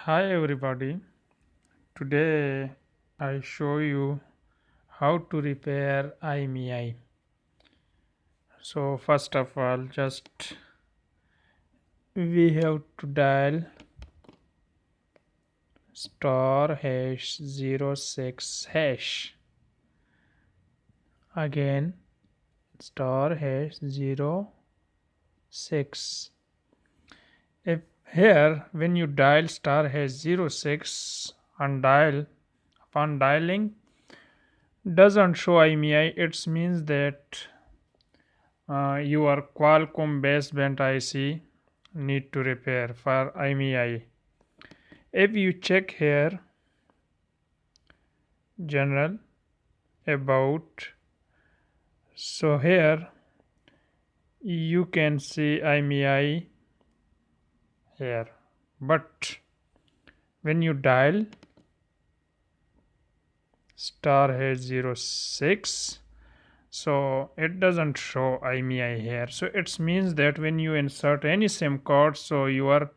Hi everybody. Today I show you how to repair imei. So first of all, just we have to dial star hash 06 hash. Again star hash 06. If here when you dial star hash 06 and upon dialing doesn't show imei, it means that your Qualcomm baseband IC need to repair for imei. If you check here general about, so here you can see imei here, but when you dial star hash 06, so it doesn't show imei here. So it means that when you insert any SIM card, so your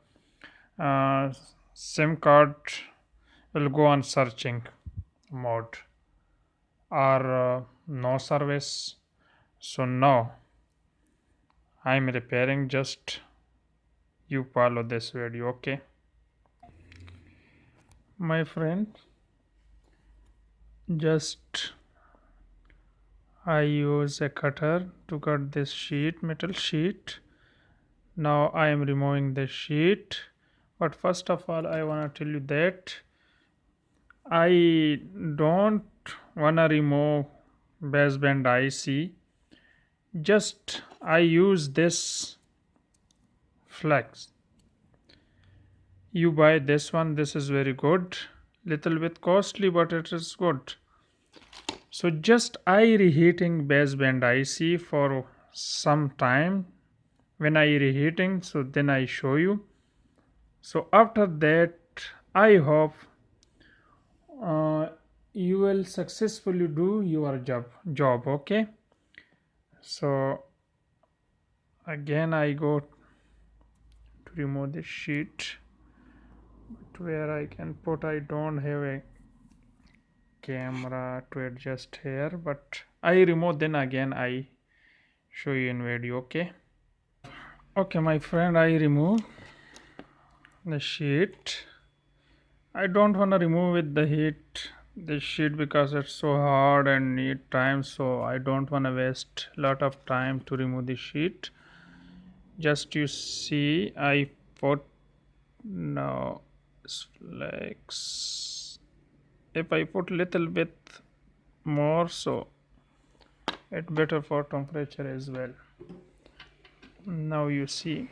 uh, SIM card will go on searching mode or no service. So now I'm repairing. Just you follow this video, okay? My friend, just I use a cutter to cut this metal sheet. Now I am removing the sheet, but first of all I want to tell you that I don't wanna remove baseband IC. Just I use this flex. You buy this one, this is very good, little bit costly but it is good. So just I reheating baseband IC for some time. When I reheating, so then I show you. So after that I hope uh, you will successfully do your job, okay? So again I go to remove this sheet, but where I can put, I don't have a camera to adjust here, but I remove, then again I show you in video, okay? Okay my friend, I remove the sheet. I don't want to remove with the heat this sheet because it's so hard and need time, so I don't want to waste lot of time to remove the sheet. Just you see I put now flex. If I put little bit more, so it better for temperature as well. Now you see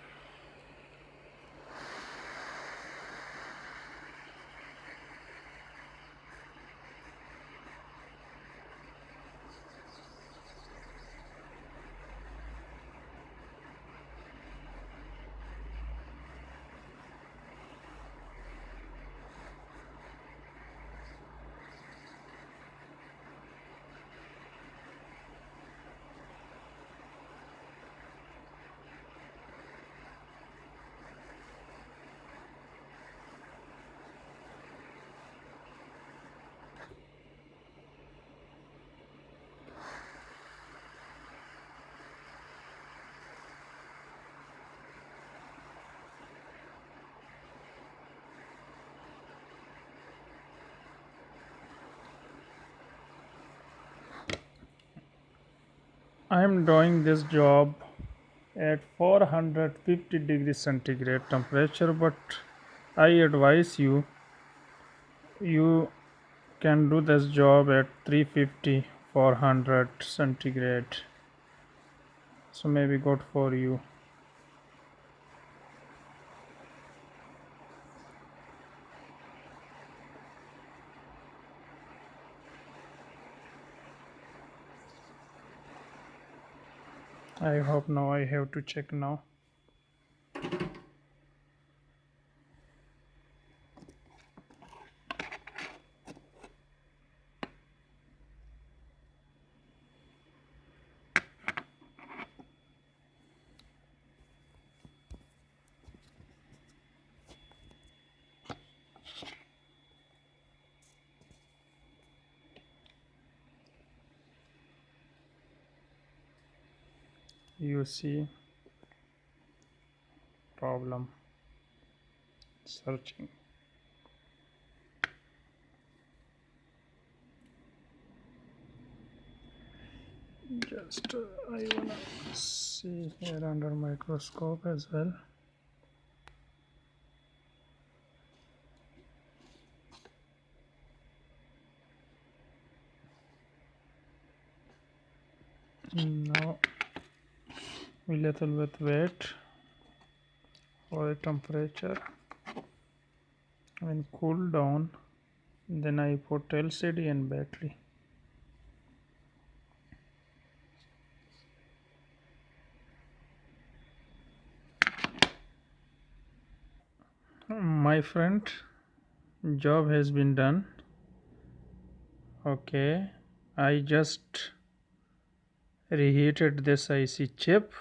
I am doing this job at 450 degrees centigrade temperature, but I advise you can do this job at 350 400 centigrade, so maybe good for you. I hope now I have to check now. you see problem searching. Just I wanna see here under microscope as well. Now we little bit wait for the temperature. When cool down, then I put LCD and battery. My friend, job has been done. Okay, I just reheated this IC chip,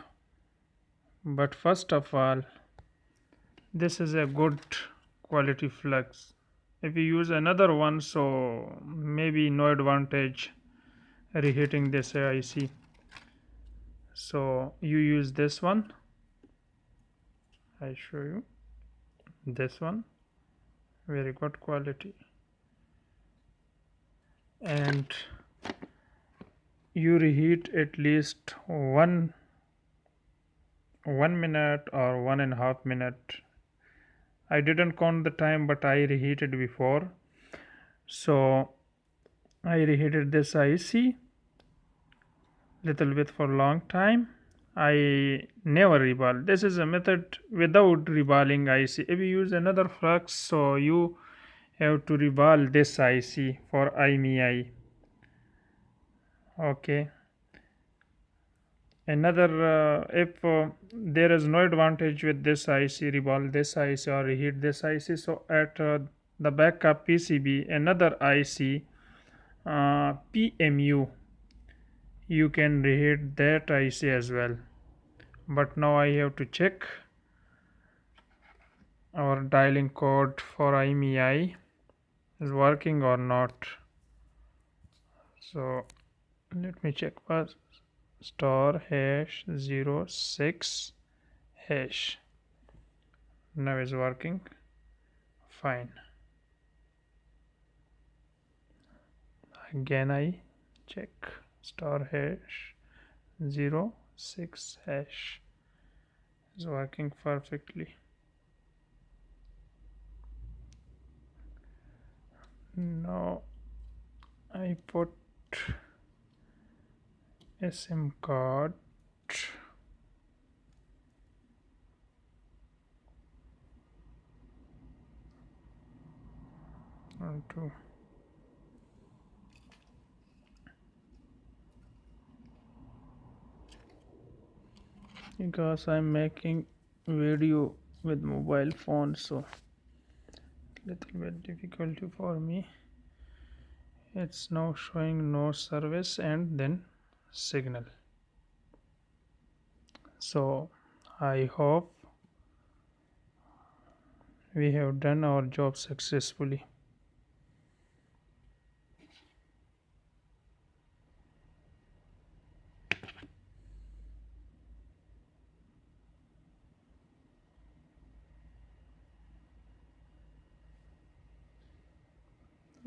but first of all, this is a good quality flux. If you use another one, so maybe no advantage reheating this IC. So you use this one. I show you this one, very good quality, and you reheat at least one minute or 1.5 minute. I didn't count the time, but I reheated before. So I reheated this IC little bit for long time. I never reball. This is a method without reballing IC. If you use another flux, so you have to reball this IC for imei. Okay. Another if there is no advantage with this IC, reball this IC or reheat this IC, so at the backup PCB another IC PMU, you can reheat that IC as well. But now I have to check our dialing code for imei is working or not. So let me check first. Star hash 06 hash. Now is working fine. Again I check star hash 06 hash is working perfectly. Now I put a SIM card onto because I'm making video with mobile phone, so little bit difficulty for me. It's now showing no service and then signal. So I hope we have done our job successfully.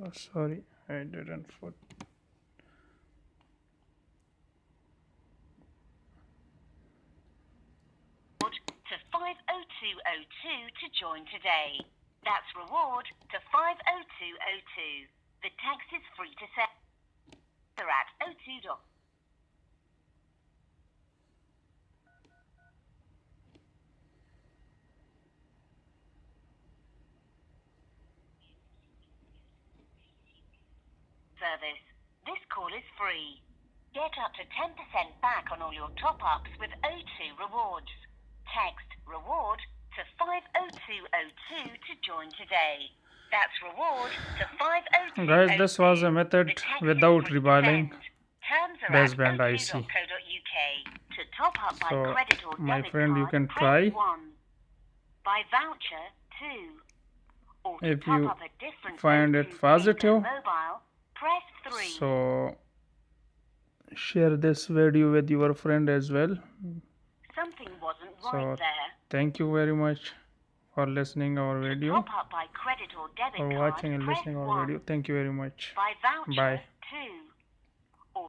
Oh, sorry, I didn't put. To 50202 to join today. That's reward to 50202. The text is free to set. They're at 02. Service. This call is free. Get up to 10% back on all your top-ups with O2 rewards. Text reward to 50202 to join today. That's reward to 50202. Guys, this was a method without reballing baseband IC. To top up by So credit or my debit friend, card, you can press try. 1. By voucher, 2. Or to If top you up a different find O2 it positive, mobile, press 3. so share this video with your friend as well. So right there. thank you very much for listening our To video, top up by credit or debit for card, watching and press listening our 1. video. Thank you very much. By voucher, Bye. 2.